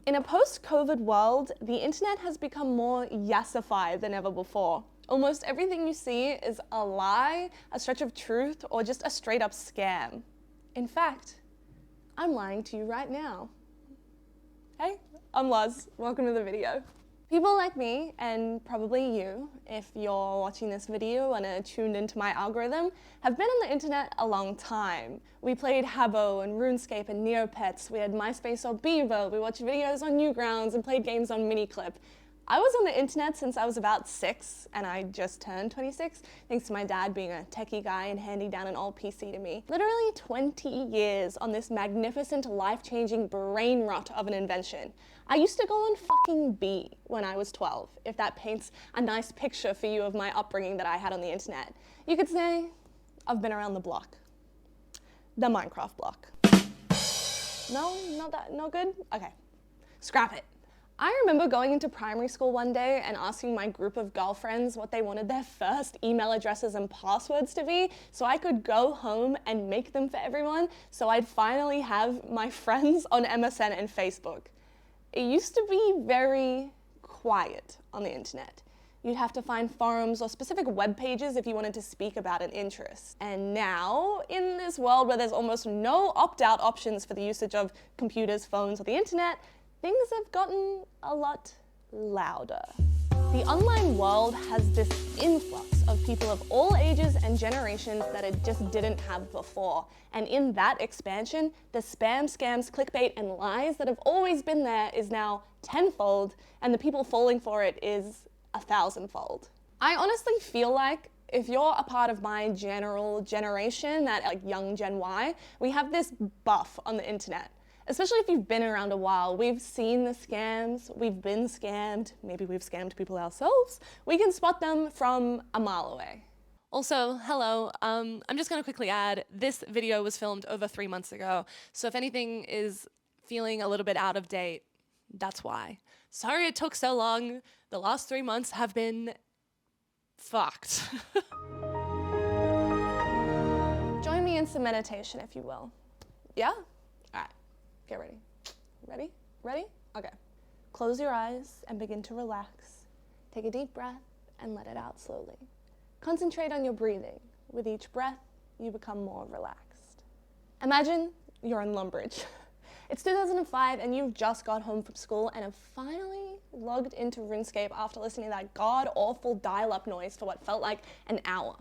In a post-COVID world, the internet has become more yassified than ever before. Almost everything you see is a lie, a stretch of truth, or just a straight-up scam. In fact, I'm lying to you right now. Hey, I'm Luz. Welcome to the video. People like me, and probably you, if you're watching this video and are tuned into my algorithm, have been on the internet a long time. We played Habbo and RuneScape and Neopets, we had MySpace or Beaver, we watched videos on Newgrounds and played games on Miniclip. I was on the internet since I was about 6, and I just turned 26, thanks to my dad being a techie guy and handing down an old PC to me. Literally 20 years on this magnificent, life-changing brain rot of an invention. I used to go on fucking B when I was 12, if that paints a nice picture for you of my upbringing that I had on the internet. You could say, I've been around the block. The Minecraft block. No, no good? Okay, scrap it. I remember going into primary school one day and asking my group of girlfriends what they wanted their first email addresses and passwords to be so I could go home and make them for everyone so I'd finally have my friends on MSN and Facebook. It used to be very quiet on the internet. You'd have to find forums or specific web pages if you wanted to speak about an interest. And now, in this world where there's almost no opt-out options for the usage of computers, phones, or the internet, things have gotten a lot louder. The online world has this influx of people of all ages and generations that it just didn't have before. And in that expansion, the spam, scams, clickbait, and lies that have always been there is now tenfold, and the people falling for it is 1,000-fold. I honestly feel like if you're a part of my general generation, that like young Gen Y, we have this buff on the internet. Especially if you've been around a while, we've seen the scams, we've been scammed, maybe we've scammed people ourselves. We can spot them from a mile away. Also, hello, I'm just gonna quickly add, this video was filmed over 3 months ago, so if anything is feeling a little bit out of date, that's why. Sorry it took so long. The last 3 months have been fucked. Join me in some meditation, if you will. Yeah? Get ready. Ready? Ready? Okay. Close your eyes and begin to relax. Take a deep breath and let it out slowly. Concentrate on your breathing. With each breath, you become more relaxed. Imagine you're in Lumbridge. It's 2005 and you've just got home from school and have finally logged into RuneScape after listening to that god-awful dial-up noise for what felt like an hour.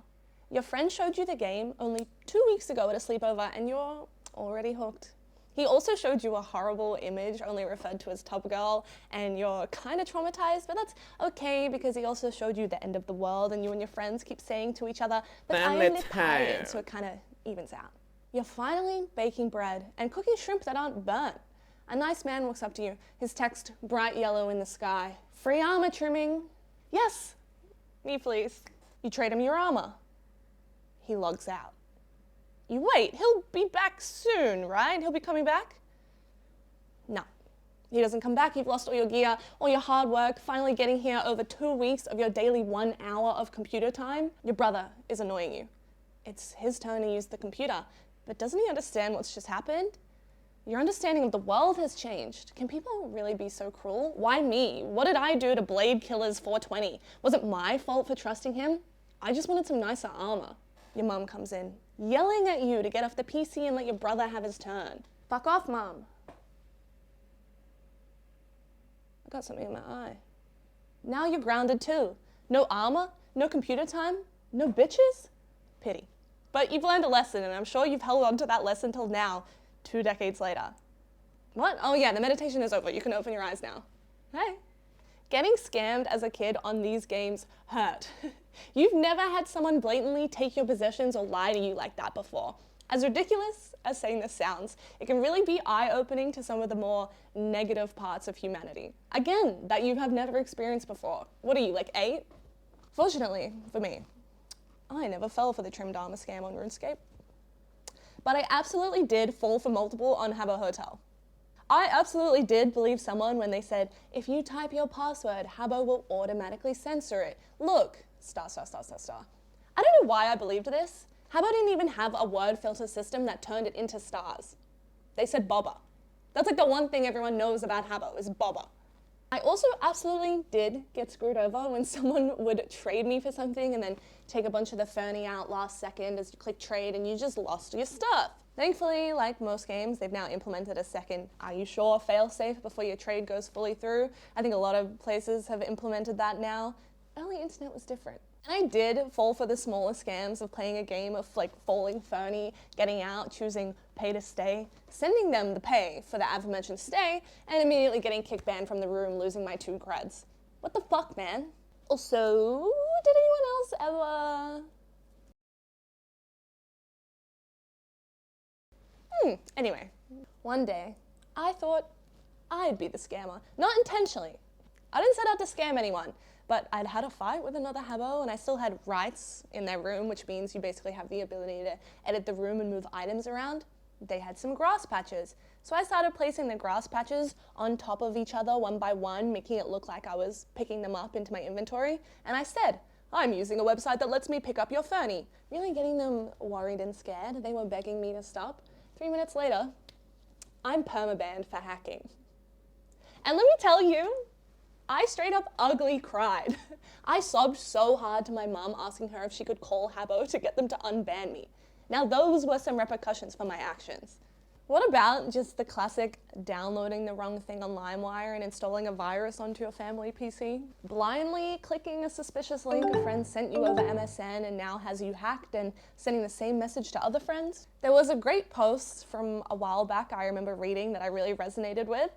Your friend showed you the game only 2 weeks ago at a sleepover and you're already hooked. He also showed you a horrible image only referred to as Top Girl, and you're kind of traumatized, but that's okay because he also showed you the end of the world and you and your friends keep saying to each other, but I am tired, so it kind of evens out. You're finally baking bread and cooking shrimp that aren't burnt. A nice man walks up to you, his text bright yellow in the sky. Free armor trimming. Yes, me please. You trade him your armor. He logs out. You wait, he'll be back soon, right? He'll be coming back? No, he doesn't come back. You've lost all your gear, all your hard work, finally getting here over 2 weeks of your daily 1 hour of computer time. Your brother is annoying you. It's his turn to use the computer, but doesn't he understand what's just happened? Your understanding of the world has changed. Can people really be so cruel? Why me? What did I do to Blade Killer's 420? Was it my fault for trusting him? I just wanted some nicer armor. Your mum comes in, yelling at you to get off the PC and let your brother have his turn. Fuck off, Mum. I got something in my eye. Now you're grounded too. No armor, no computer time, no bitches? Pity. But you've learned a lesson and I'm sure you've held on to that lesson till now, 2 decades later. What? Oh yeah, the meditation is over. You can open your eyes now. Hey. Getting scammed as a kid on these games hurt. You've never had someone blatantly take your possessions or lie to you like that before. As ridiculous as saying this sounds, it can really be eye-opening to some of the more negative parts of humanity. Again, that you have never experienced before. What are you, like 8? Fortunately for me, I never fell for the trimmed armor scam on RuneScape. But I absolutely did fall for multiple on Habbo Hotel. I absolutely did believe someone when they said, if you type your password, Habbo will automatically censor it. Look, star, star, star, star, star. I don't know why I believed this. Habbo didn't even have a word filter system that turned it into stars. They said bobber. That's like the one thing everyone knows about habbo is boba. I also absolutely did get screwed over when someone would trade me for something and then take a bunch of the Fernie out last second as you click trade and you just lost your stuff. Thankfully, like most games, they've now implemented a second "are you sure" failsafe before your trade goes fully through. I think a lot of places have implemented that now. Early internet was different. And I did fall for the smaller scams of playing a game of like falling Fernie, getting out, choosing pay to stay, sending them the pay for the aforementioned stay, and immediately getting kick banned from the room, losing my 2 creds. What the fuck, man? Also, did anyone else ever... Anyway, one day, I thought I'd be the scammer. Not intentionally. I didn't set out to scam anyone, but I'd had a fight with another habbo and I still had rights in their room, which means you basically have the ability to edit the room and move items around. They had some grass patches. So I started placing the grass patches on top of each other one by one, making it look like I was picking them up into my inventory. And I said, "I'm using a website that lets me pick up your Fernie." Really getting them worried and scared. They were begging me to stop. 3 minutes later, I'm permabanned for hacking. And let me tell you, I straight up ugly cried. I sobbed so hard to my mum asking her if she could call habbo to get them to unban me. Now those were some repercussions for my actions. What about just the classic downloading the wrong thing on LimeWire and installing a virus onto your family PC? Blindly clicking a suspicious link a friend sent you over MSN and now has you hacked and sending the same message to other friends? There was a great post from a while back I remember reading that I really resonated with.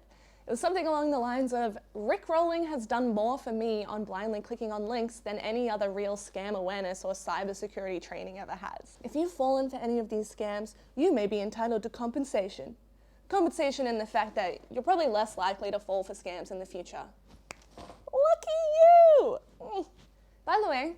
It was something along the lines of, "Rickrolling has done more for me on blindly clicking on links than any other real scam awareness or cybersecurity training ever has. If you've fallen for any of these scams, you may be entitled to compensation." Compensation in the fact that you're probably less likely to fall for scams in the future. Lucky you! By the way,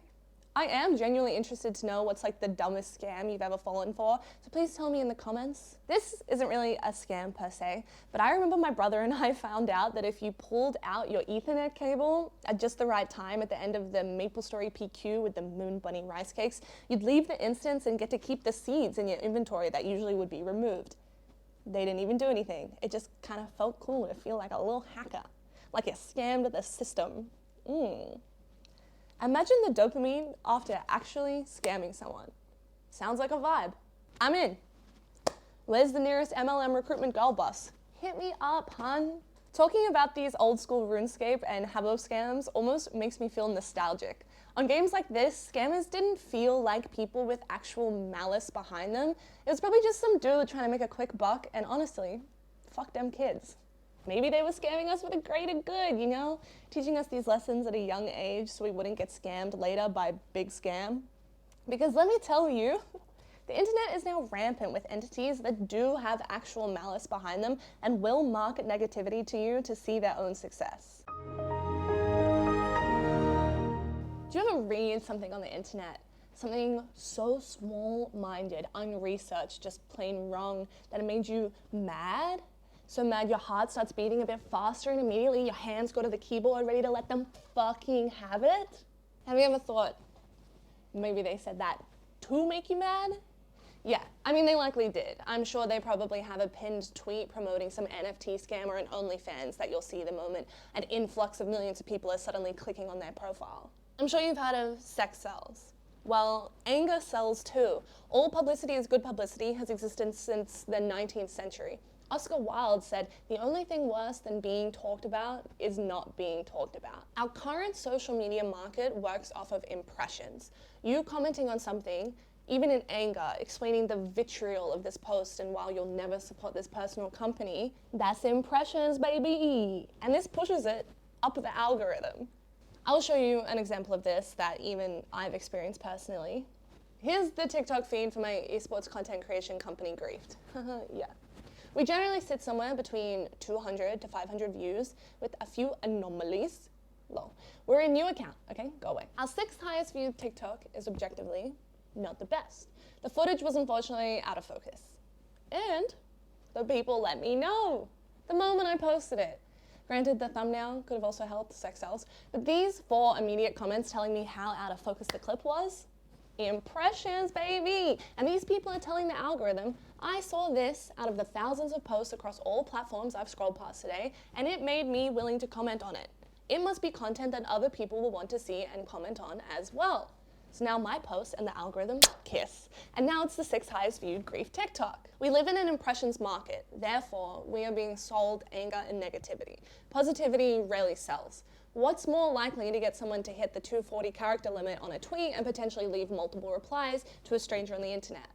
I am genuinely interested to know what's like the dumbest scam you've ever fallen for, so please tell me in the comments. This isn't really a scam per se, but I remember my brother and I found out that if you pulled out your Ethernet cable at just the right time at the end of the MapleStory PQ with the Moon Bunny rice cakes, you'd leave the instance and get to keep the seeds in your inventory that usually would be removed. They didn't even do anything. It just kind of felt cool to feel like a little hacker, like you scammed the system. Imagine the dopamine after actually scamming someone. Sounds like a vibe. I'm in. Where's the nearest MLM recruitment girl bus? Hit me up, hun. Talking about these old school RuneScape and habbo scams almost makes me feel nostalgic. On games like this, scammers didn't feel like people with actual malice behind them. It was probably just some dude trying to make a quick buck, and honestly, fuck them kids. Maybe they were scamming us for the greater good, you know? Teaching us these lessons at a young age so we wouldn't get scammed later by big scam. Because let me tell you, the internet is now rampant with entities that do have actual malice behind them and will market negativity to you to see their own success. Do you ever read something on the internet, something so small-minded, unresearched, just plain wrong, that it made you mad? So mad your heart starts beating a bit faster and immediately your hands go to the keyboard ready to let them fucking have it? Have you ever thought, maybe they said that to make you mad? Yeah, I mean, they likely did. I'm sure they probably have a pinned tweet promoting some NFT scam or an OnlyFans that you'll see the moment an influx of millions of people are suddenly clicking on their profile. I'm sure you've heard of sex sells. Well, anger sells too. All publicity is good publicity has existed since the 19th century. Oscar Wilde said, "The only thing worse than being talked about is not being talked about." Our current social media market works off of impressions. You commenting on something, even in anger, explaining the vitriol of this post and while you'll never support this person or company, that's impressions, baby. And this pushes it up the algorithm. I'll show you an example of this that even I've experienced personally. Here's the TikTok feed for my esports content creation company, Griefed. Yeah. We generally sit somewhere between 200 to 500 views with a few anomalies. Lol. We're a new account, okay? Go away. Our 6th highest viewed TikTok is objectively not the best. The footage was unfortunately out of focus. And the people let me know the moment I posted it. Granted, the thumbnail could have also helped, sex sells, but these 4 immediate comments telling me how out of focus the clip was, Impressions, baby! And these people are telling the algorithm, I saw this out of the thousands of posts across all platforms I've scrolled past today, and it made me willing to comment on it. It must be content that other people will want to see and comment on as well. So now my post and the algorithm kiss. And now it's the 6th highest viewed grief TikTok. We live in an impressions market, therefore we are being sold anger and negativity. Positivity rarely sells. What's more likely to get someone to hit the 240 character limit on a tweet and potentially leave multiple replies to a stranger on the internet?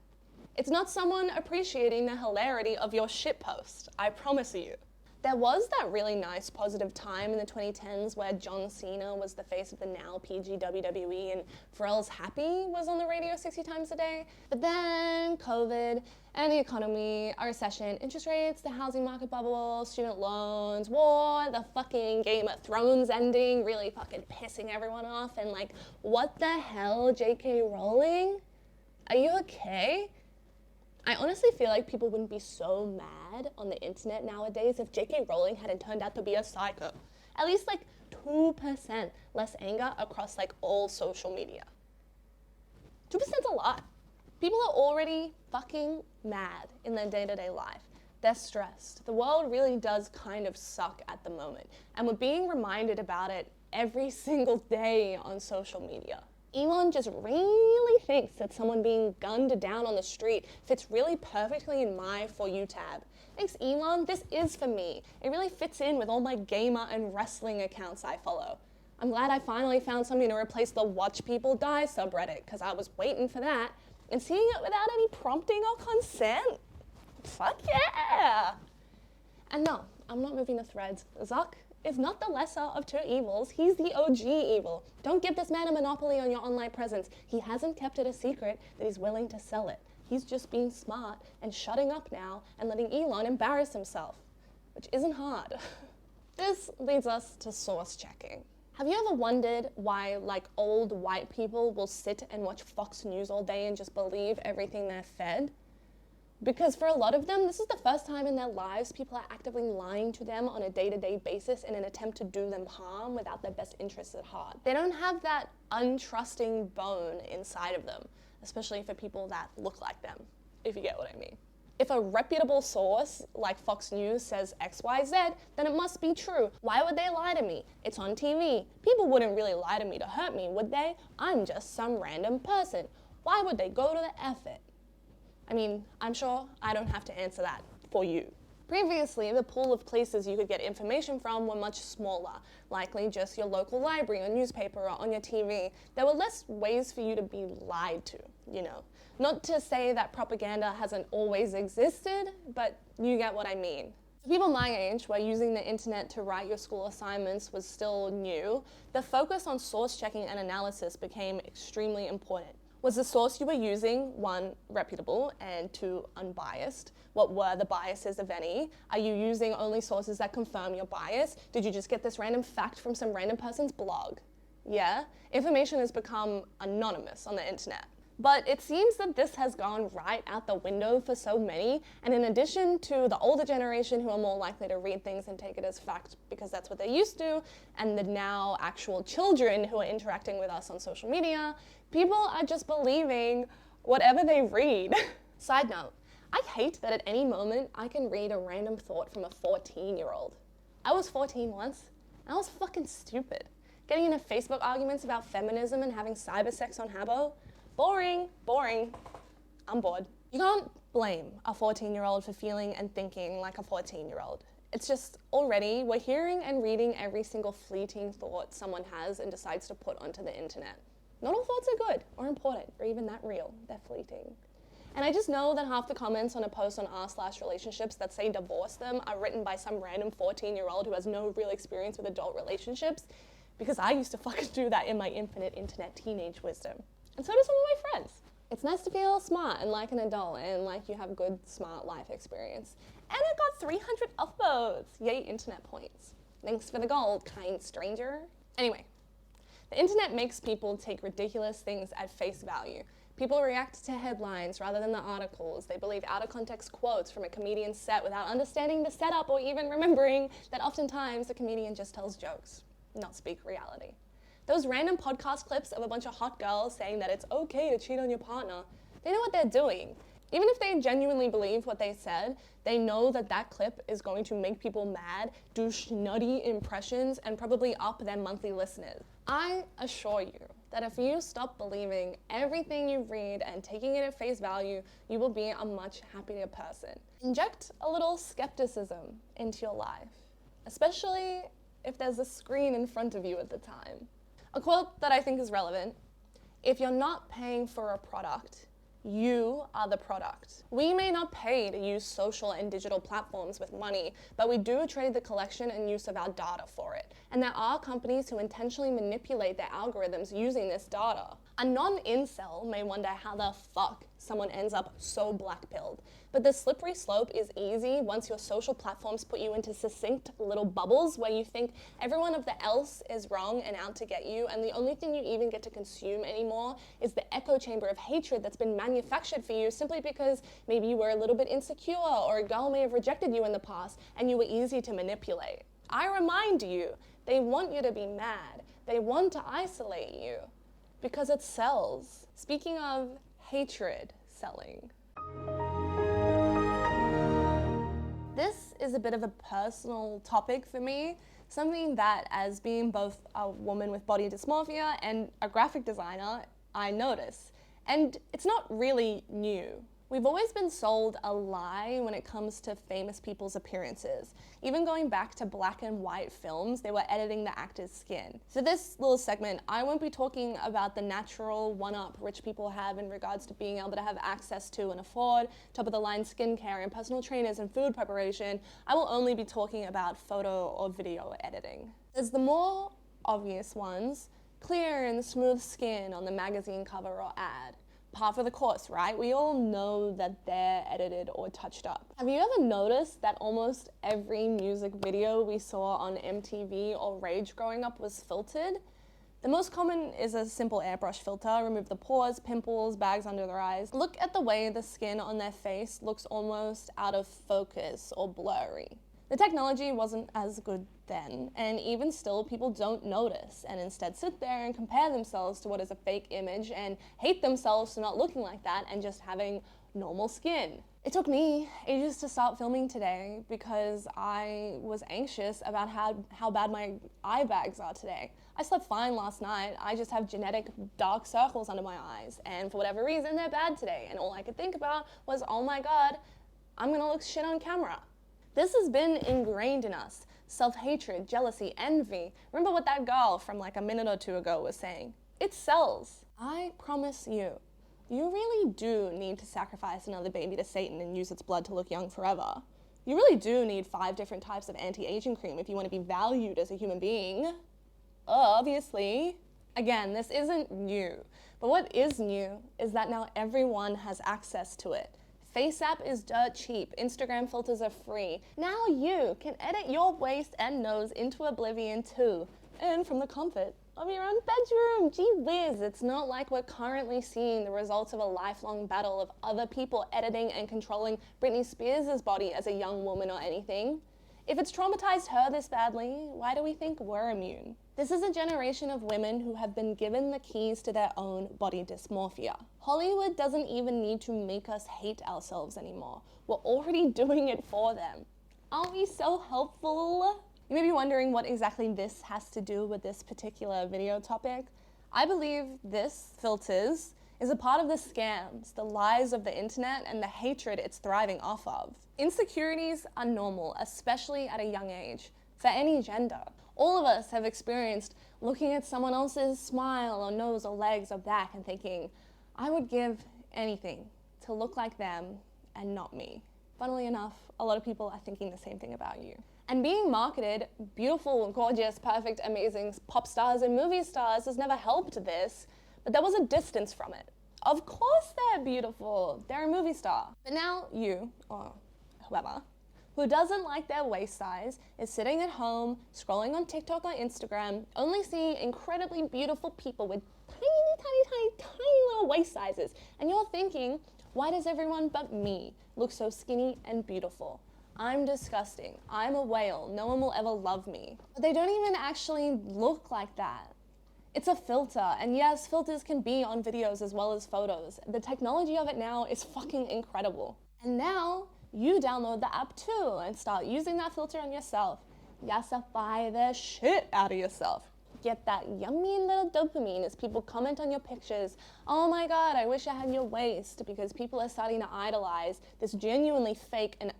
It's not someone appreciating the hilarity of your shitpost, I promise you. There was that really nice positive time in the 2010s where John Cena was the face of the now PG WWE and Pharrell's Happy was on the radio 60 times a day. But then COVID and the economy, a recession, interest rates, the housing market bubble, student loans, war, the fucking Game of Thrones ending, really fucking pissing everyone off, and like, what the hell, J.K. Rowling? Are you okay? I honestly feel like people wouldn't be so mad on the internet nowadays if J.K. Rowling hadn't turned out to be a psycho. At least like 2% less anger across like all social media. 2%'s a lot. People are already fucking mad in their day-to-day life. They're stressed. The world really does kind of suck at the moment. And we're being reminded about it every single day on social media. Elon just really thinks that someone being gunned down on the street fits really perfectly in my For You tab. Thanks, Elon. This is for me. It really fits in with all my gamer and wrestling accounts I follow. I'm glad I finally found something to replace the Watch People Die subreddit, because I was waiting for that, and seeing it without any prompting or consent. Fuck yeah! And no, I'm not moving to Threads. Zuck is not the lesser of two evils. He's the OG evil. Don't give this man a monopoly on your online presence. He hasn't kept it a secret that he's willing to sell it. He's just being smart and shutting up now and letting Elon embarrass himself, which isn't hard. This leads us to source checking. Have you ever wondered why like old white people will sit and watch Fox News all day and just believe everything they're fed? Because for a lot of them, this is the first time in their lives people are actively lying to them on a day-to-day basis in an attempt to do them harm without their best interests at heart. They don't have that untrusting bone inside of them, especially for people that look like them, if you get what I mean. If a reputable source like Fox News says XYZ, then it must be true. Why would they lie to me? It's on TV. People wouldn't really lie to me to hurt me, would they? I'm just some random person. Why would they go to the effort? I mean, I'm sure I don't have to answer that for you. Previously, the pool of places you could get information from were much smaller, likely just your local library or newspaper or on your TV. There were less ways for you to be lied to, you know. Not to say that propaganda hasn't always existed, but you get what I mean. For people my age, where using the internet to write your school assignments was still new, the focus on source checking and analysis became extremely important. Was the source you were using, 1, reputable, and 2, unbiased? What were the biases, if any? Are you using only sources that confirm your bias? Did you just get this random fact from some random person's blog? Yeah, information has become anonymous on the internet. But it seems that this has gone right out the window for so many, and in addition to the older generation who are more likely to read things and take it as fact because that's what they're used to, and the now actual children who are interacting with us on social media, people are just believing whatever they read. Side note, I hate that at any moment I can read a random thought from a 14-year-old. I was 14 once, and I was fucking stupid. Getting into Facebook arguments about feminism and having cyber sex on Habbo? Boring. I'm bored. You can't blame a 14-year-old for feeling and thinking like a 14-year-old. It's just already we're hearing and reading every single fleeting thought someone has and decides to put onto the internet. Not all thoughts are good or important or even that real. They're fleeting. And I just know that half the comments on a post on r/relationships that say divorce them are written by some random 14-year-old who has no real experience with adult relationships, because I used to fucking do that in my infinite internet teenage wisdom. And so do some of my friends. It's nice to feel smart and like an adult and like you have good, smart life experience. And it got 300 upvotes. Yay, internet points. Thanks for the gold, kind stranger. Anyway, the internet makes people take ridiculous things at face value. People react to headlines rather than the articles. They believe out-of-context quotes from a comedian's set without understanding the setup or even remembering that oftentimes the comedian just tells jokes, not speak reality. Those random podcast clips of a bunch of hot girls saying that it's okay to cheat on your partner, they know what they're doing. Even if they genuinely believe what they said, they know that that clip is going to make people mad, do schnutty impressions, and probably up their monthly listeners. I assure you that if you stop believing everything you read and taking it at face value, you will be a much happier person. Inject a little skepticism into your life, especially if there's a screen in front of you at the time. A quote that I think is relevant: if you're not paying for a product, you are the product. We may not pay to use social and digital platforms with money, but we do trade the collection and use of our data for it. And there are companies who intentionally manipulate their algorithms using this data. A non-incel may wonder how the fuck someone ends up so black-pilled. But the slippery slope is easy once your social platforms put you into succinct little bubbles where you think everyone else is wrong and out to get you, and the only thing you even get to consume anymore is the echo chamber of hatred that's been manufactured for you simply because maybe you were a little bit insecure or a girl may have rejected you in the past and you were easy to manipulate. I remind you, they want you to be mad. They want to isolate you because it sells. Speaking of hatred selling, this is a bit of a personal topic for me, something that, as being both a woman with body dysmorphia and a graphic designer, I notice. And it's not really new. We've always been sold a lie when it comes to famous people's appearances. Even going back to black and white films, they were editing the actor's skin. So this little segment, I won't be talking about the natural one-up rich people have in regards to being able to have access to and afford top-of-the-line skincare and personal trainers and food preparation. I will only be talking about photo or video editing. There's the more obvious ones: clear and smooth skin on the magazine cover or ad. Par for the course, right? We all know that they're edited or touched up. Have you ever noticed that almost every music video we saw on MTV or Rage growing up was filtered? The most common is a simple airbrush filter. Remove the pores, pimples, bags under their eyes. Look at the way the skin on their face looks almost out of focus or blurry. The technology wasn't as good then, and even still, people don't notice and instead sit there and compare themselves to what is a fake image and hate themselves for not looking like that and just having normal skin. It took me ages to start filming today because I was anxious about how bad my eye bags are today. I slept fine last night, I just have genetic dark circles under my eyes, and for whatever reason, they're bad today, and all I could think about was, oh my god, I'm gonna look shit on camera. This has been ingrained in us. Self-hatred, jealousy, envy. Remember what that girl from like a minute or two ago was saying? It sells. I promise you, you really do need to sacrifice another baby to Satan and use its blood to look young forever. You really do need 5 different types of anti-aging cream if you want to be valued as a human being. Obviously. Again, this isn't new. But what is new is that now everyone has access to it. FaceApp is dirt cheap, Instagram filters are free. Now you can edit your waist and nose into oblivion too, and from the comfort of your own bedroom. Gee whiz, it's not like we're currently seeing the results of a lifelong battle of other people editing and controlling Britney Spears' body as a young woman or anything. If it's traumatized her this badly, why do we think we're immune? This is a generation of women who have been given the keys to their own body dysmorphia. Hollywood doesn't even need to make us hate ourselves anymore. We're already doing it for them. Aren't we so helpful? You may be wondering what exactly this has to do with this particular video topic. I believe this, filters, is a part of the scams, the lies of the internet, and the hatred it's thriving off of. Insecurities are normal, especially at a young age, for any gender. All of us have experienced looking at someone else's smile or nose or legs or back and thinking, I would give anything to look like them and not me. Funnily enough, a lot of people are thinking the same thing about you. And being marketed beautiful, gorgeous, perfect, amazing pop stars and movie stars has never helped this, but there was a distance from it. Of course they're beautiful, they're a movie star. But now you, or whoever, who doesn't like their waist size is sitting at home, scrolling on TikTok or Instagram, only seeing incredibly beautiful people with tiny little waist sizes. And you're thinking, why does everyone but me look so skinny and beautiful? I'm disgusting. I'm a whale. No one will ever love me. But they don't even actually look like that. It's a filter, and yes, filters can be on videos as well as photos. The technology of it now is fucking incredible. And now, you download the app too and start using that filter on yourself. Yassify the shit out of yourself. Get that yummy little dopamine as people comment on your pictures. Oh my god, I wish I had your waist, because people are starting to idolize this genuinely fake and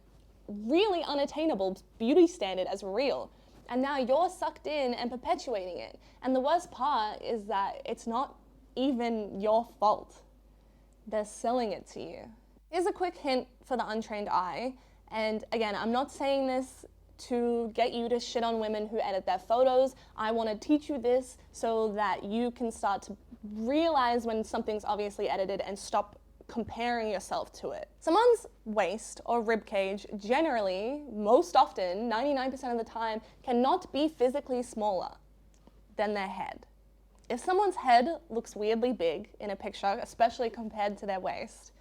really unattainable beauty standard as real. And now you're sucked in and perpetuating it. And the worst part is that it's not even your fault. They're selling it to you. Here's a quick hint for the untrained eye. And again, I'm not saying this to get you to shit on women who edit their photos. I want to teach you this so that you can start to realize when something's obviously edited and stop comparing yourself to it. Someone's waist or rib cage generally, most often, 99% of the time, cannot be physically smaller than their head. If someone's head looks weirdly big in a picture, especially compared to their waist,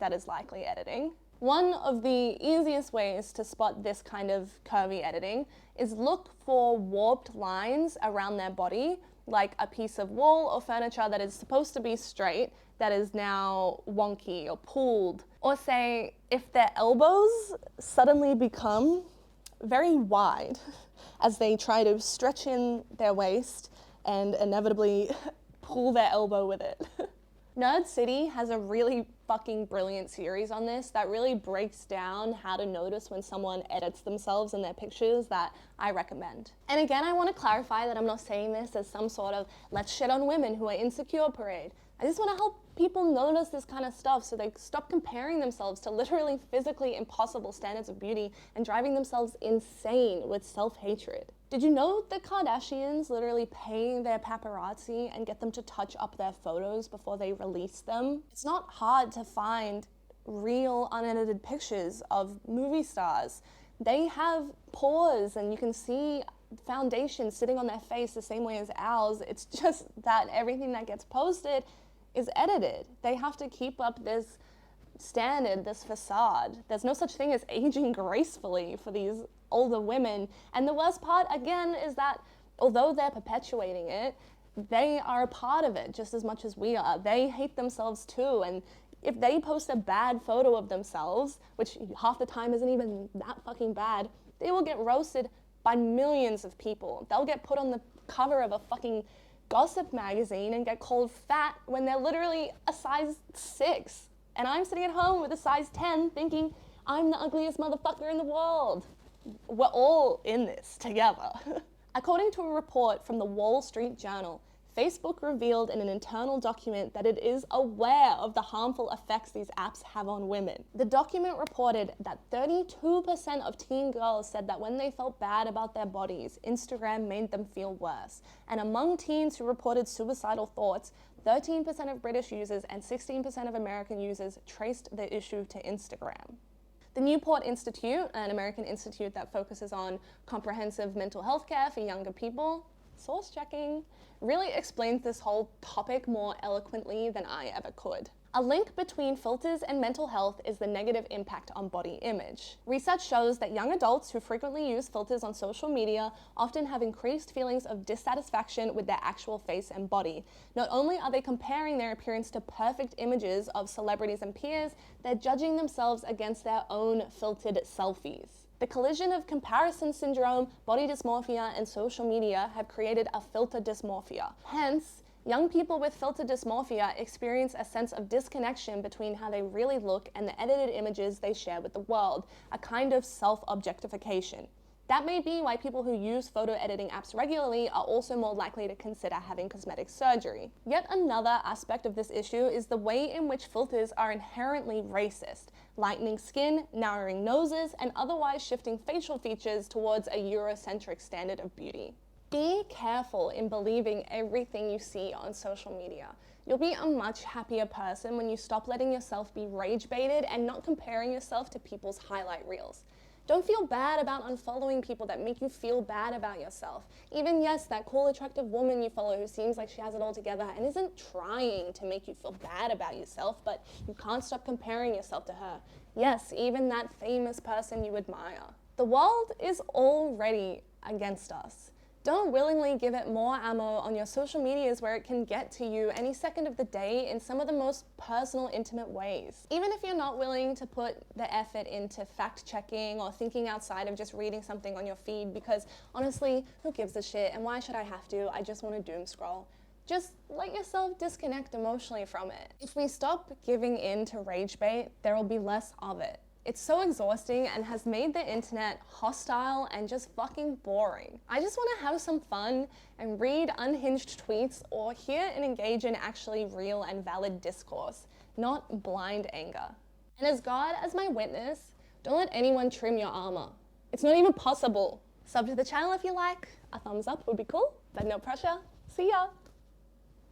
that is likely editing. One of the easiest ways to spot this kind of curvy editing is look for warped lines around their body, like a piece of wall or furniture that is supposed to be straight that is now wonky or pulled. Or say, if their elbows suddenly become very wide as they try to stretch in their waist and inevitably pull their elbow with it. Nerd City has a really fucking brilliant series on this that really breaks down how to notice when someone edits themselves in their pictures that I recommend. And again, I want to clarify that I'm not saying this as some sort of let's shit on women who are insecure parade. I just want to help people notice this kind of stuff so they stop comparing themselves to literally physically impossible standards of beauty and driving themselves insane with self-hatred. Did you know the Kardashians literally pay their paparazzi and get them to touch up their photos before they release them? It's not hard to find real unedited pictures of movie stars. They have pores and you can see foundation sitting on their face the same way as ours. It's just that everything that gets posted is edited. They have to keep up this standard, this facade. There's no such thing as aging gracefully for these older women. And the worst part, again, is that although they're perpetuating it, they are a part of it just as much as we are. They hate themselves too. And if they post a bad photo of themselves, which half the time isn't even that fucking bad, they will get roasted by millions of people. They'll get put on the cover of a fucking gossip magazine and get called fat when they're literally a size 6. And I'm sitting at home with a size 10 thinking, I'm the ugliest motherfucker in the world. We're all in this together. According to a report from the Wall Street Journal, Facebook revealed in an internal document that it is aware of the harmful effects these apps have on women. The document reported that 32% of teen girls said that when they felt bad about their bodies, Instagram made them feel worse. And among teens who reported suicidal thoughts, 13% of British users and 16% of American users traced the issue to Instagram. The Newport Institute, an American institute that focuses on comprehensive mental health care for younger people, source checking, really explains this whole topic more eloquently than I ever could. A link between filters and mental health is the negative impact on body image. Research shows that young adults who frequently use filters on social media often have increased feelings of dissatisfaction with their actual face and body. Not only are they comparing their appearance to perfect images of celebrities and peers, they're judging themselves against their own filtered selfies. The collision of comparison syndrome, body dysmorphia, and social media have created a filter dysmorphia. Hence, young people with filter dysmorphia experience a sense of disconnection between how they really look and the edited images they share with the world, a kind of self-objectification. That may be why people who use photo editing apps regularly are also more likely to consider having cosmetic surgery. Yet another aspect of this issue is the way in which filters are inherently racist, lightening skin, narrowing noses, and otherwise shifting facial features towards a Eurocentric standard of beauty. Be careful in believing everything you see on social media. You'll be a much happier person when you stop letting yourself be rage baited and not comparing yourself to people's highlight reels. Don't feel bad about unfollowing people that make you feel bad about yourself. Even yes, that cool, attractive woman you follow who seems like she has it all together and isn't trying to make you feel bad about yourself, but you can't stop comparing yourself to her. Yes, even that famous person you admire. The world is already against us. Don't willingly give it more ammo on your social medias where it can get to you any second of the day in some of the most personal, intimate ways. Even if you're not willing to put the effort into fact checking or thinking outside of just reading something on your feed, because honestly, who gives a shit and why should I have to? I just want to doom scroll. Just let yourself disconnect emotionally from it. If we stop giving in to rage bait, there will be less of it. It's so exhausting and has made the internet hostile and just fucking boring. I just want to have some fun and read unhinged tweets or hear and engage in actually real and valid discourse, not blind anger. And as God as my witness, don't let anyone trim your armor. It's not even possible. Sub to the channel if you like. A thumbs up would be cool, but no pressure. See ya.